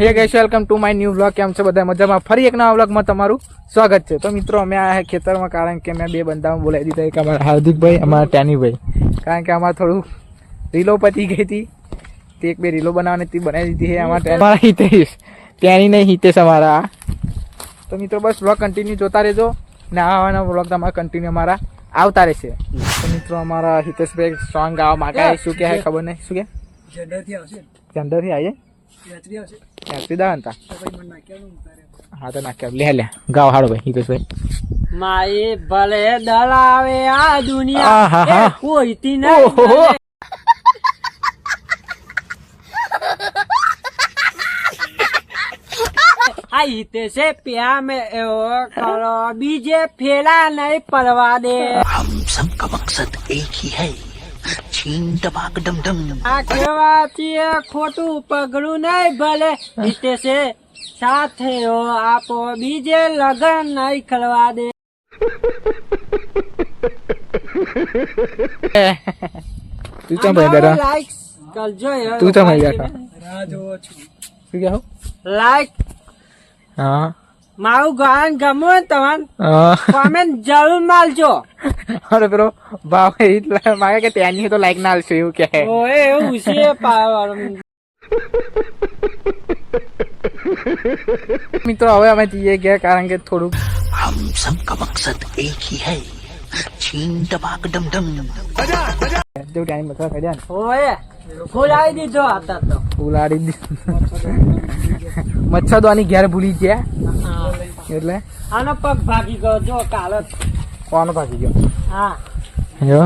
હે guys, welcome to my new vlog. કેમ છો બધા મજામાં? ફરી એક નવા વ્લોગમાં તમારું સ્વાગત છે. તો મિત્રો અમે આયા ખેતરમાં, કારણ કે મેં બે બંદામાં બોલાવી દીધા. એક અમારા હાર્દિકભાઈ, અમારા ટેનીભાઈ. કારણ કે અમારે થોડું રીલો પતી ગઈ હતી, તે એક બે રીલો બનાવવાની હતી, બનાવી દીધી છે અમારા હિતેશ. ટેની નહીં, હિતેશ અમારા. તો મિત્રો બસ વ્લોગ કન્ટિન્યુ જોતા રહેજો ને આવાના વ્લોગ તમારા કન્ટિન્યુ અમારા આવતા રહેશે. તો મિત્રો અમારા હિતેશભાઈ સોંગ ગાવા માંગે, શું કહે ખબર નહીં, શું કહે જંડરથી આવીએ હા તો નાખ્યા લે લે ગાવ હાડો ભાઈ હિતેશભાઈ. માએ ભલે દલાવે આ દુનિયા કોઈ થી આ હિતેશે પ્યા में કરો બીજે ફેલા નહીં પડવા દે. हम सबका मकसद एक ही है, छीन टपाक डम डम. આ કહેવાથી ખોટું પગલું નહીં, ભલે હિતેશે સાથે આપો બીજે લગન નહીં કરવા દે. તું ચમ ભાઈ બેટા, લાઈક કરજો. તું ચમ ભાઈ બેટા, શું કહો લાઈક હા મારું ગાન ગમો તમને હા કોમેન્ટ જરૂર મારજો. અરે પેલો ભાવ એટલા માગે કે ત્યાંની તો લાઈક ના આલશું એવું કહે. ઓએ એવું છે પાવર. મિત્રો હવે અમે જઈએ ગયા, કારણ કે થોડુંક हम सबका मकसद एक ही है, छीन टपाक डम डम. જેવું ટાઈમ બધા કર્યા ને ઓએ ફૂલાવી દીધો હતા તો ઉલાડી દીધું. મચ્છરદાની ઘેર ભૂલી ગયા એટલે આનો પગ ભાગી ગયો જો કાલ જ. કોનો ભાગી ગયો? હા જો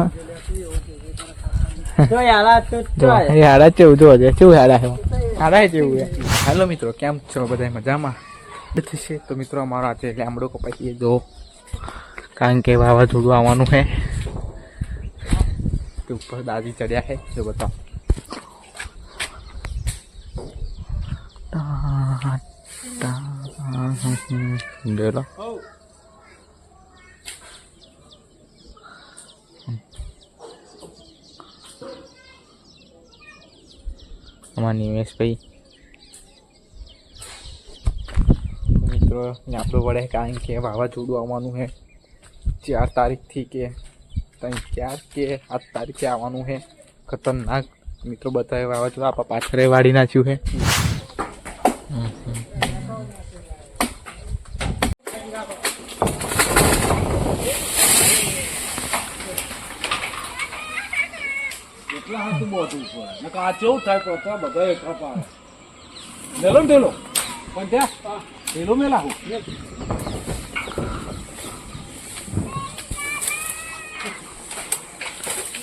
તો યાર તું જો એ હાડા ચેવું જો છે, કેવું હાડા છે, હાડા જેવું છે. હાલો મિત્રો, કેમ છો બધા? મજામાં છે તો મિત્રો અમારો આજે લાંબડો કપાઈ જો, કારણ કે વાવાઝોડું આવવાનું છે. તે ઉપર દાદી ચડ્યા છે, જો બતાવો. જોયેલો અમારા નિમેશભાઈ મિત્રો આપણું વડે, કારણ કે વાવાઝોડું આવવાનું છે 4 તારીખથી કે 4 કે 8 તારીખે આવવાનું છે. ખતરનાક મિત્રો બતાવે વાવાઝોડું આપણા પાછળ વાળી નાખ્યું છે.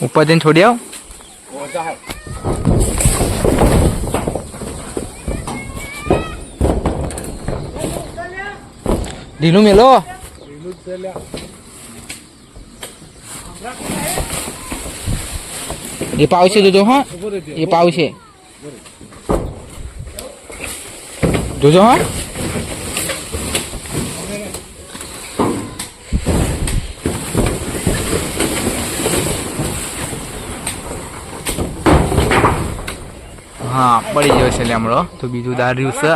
ઉપર જઈને છોડી આવ. ઢીલું મેલો. એ પાવ છે જોજો. હા એ પાવ છે જોજો. હા હા પડી ગયો છે લેમડો, તો બીજું દાર્યું છે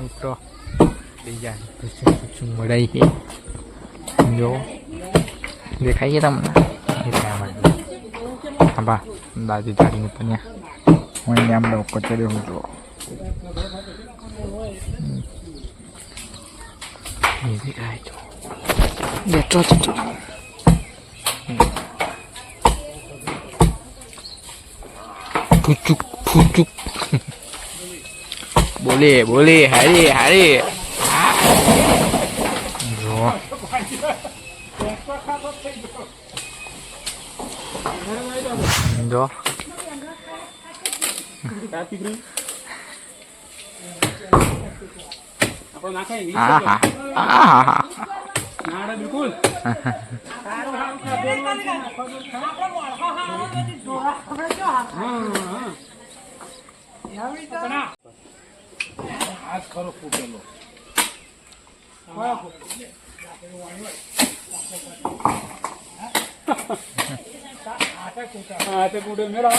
મિત્રો. મળાઈ છે જો, દેખાય છે તમને? હા બા દાદી જાડી ઉપર હું લેમડો ઉપર ચડ્યો હું જો. બેઠો છો ફૂચુક ફૂચુક બોલે બોલે હારે હારે જો. જો હા હા હા હા બિલકુલ. આજ ખરો ફૂટેલો आटे कूटे मेरा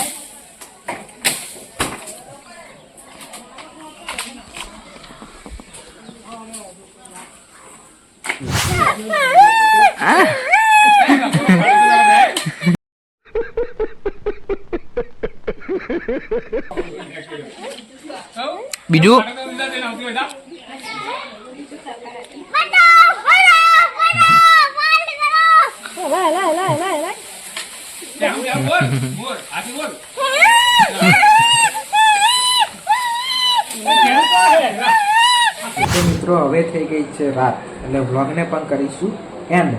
બીજું તો મિત્રો હવે થઈ ગઈ છે રાત એટલે વ્લોગને પણ કરીશું એન્ડ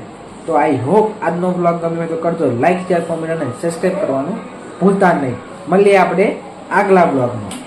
તો આઈ હોપ આજનો વ્લોગ ગમે તો કરજો લાઈક શેર કોમેન્ટ અને સબસ્ક્રાઈબ કરવાનું ભૂલતા નહીં. મળીએ આપણે આગલા વ્લોગમાં.